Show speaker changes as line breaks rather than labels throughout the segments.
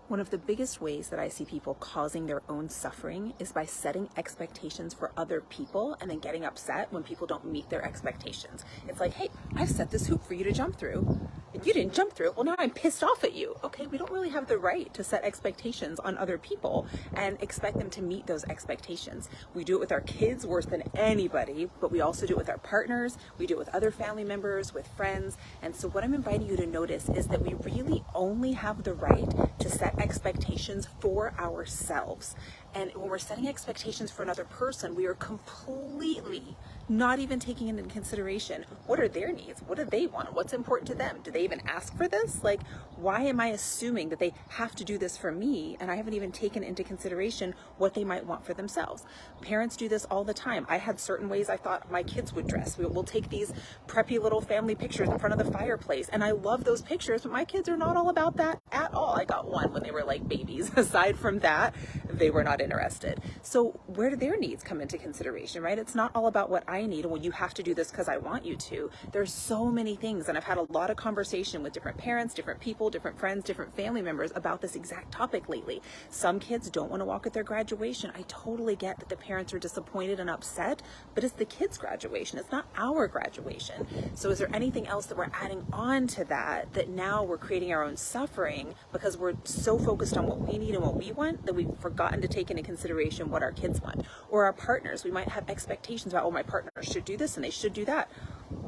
One of the biggest ways that I see people causing their own suffering is by setting expectations for other people and then getting upset when people don't meet their expectations. It's like, hey, I've set this hoop for you to jump through and you didn't jump through. Well, now I'm pissed off at you. Okay, we don't really have the right to set expectations on other people and expect them to meet those expectations. We do it with our kids worse than anybody, but we also do it with our partners. We do it with other family members, with friends. And so what I'm inviting you to notice is that we really only have the right to set expectations for ourselves. And when we're setting expectations for another person, we are completely not even taking into consideration what are their needs, what do they want, what's important to them, do they even ask for this? Like, why am I assuming that they have to do this for me and I haven't even taken into consideration what they might want for themselves? Parents do this all the time. I had certain ways I thought my kids would dress. We'll take these preppy little family pictures in front of the fireplace, and I love those pictures, but my kids are not all about that at all. I got one when they were like babies. Aside from that, they were not interested. So where do their needs come into consideration, right? It's not all about what I need and well, you have to do this because I want you to. There's so many things, and I've had a lot of conversation with different parents, different people, different friends, different family members about this exact topic lately. Some kids don't want to walk at their graduation. I totally get that the parents are disappointed and upset, but it's the kids' graduation. It's not our graduation. So is there anything else that we're adding on to that now we're creating our own suffering because we're so focused on what we need and what we want that we've forgotten to take into consideration what our kids want? Or our partners, we might have expectations about, oh, my partner should do this and they should do that.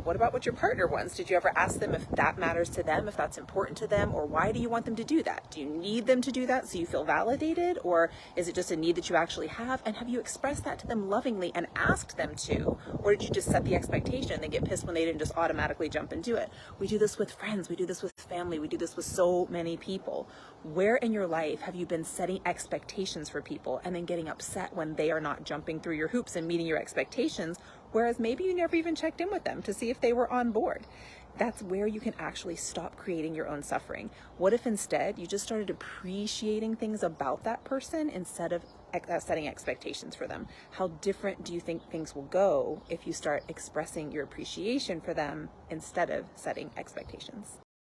What about what your partner wants? Did you ever ask them if that matters to them, if that's important to them, or why do you want them to do that? Do you need them to do that so you feel validated, or is it just a need that you actually have? And have you expressed that to them lovingly and asked them to? Or did you just set the expectation and they get pissed when they didn't just automatically jump and do it? We do this with friends, we do this with family, we do this with so many people. Where in your life have you been setting expectations for people and then getting upset when they are not jumping through your hoops and meeting your expectations, whereas maybe you never even checked in with them to see if they were on board? That's where you can actually stop creating your own suffering. What if instead you just started appreciating things about that person instead of setting expectations for them? How different do you think things will go if you start expressing your appreciation for them instead of setting expectations?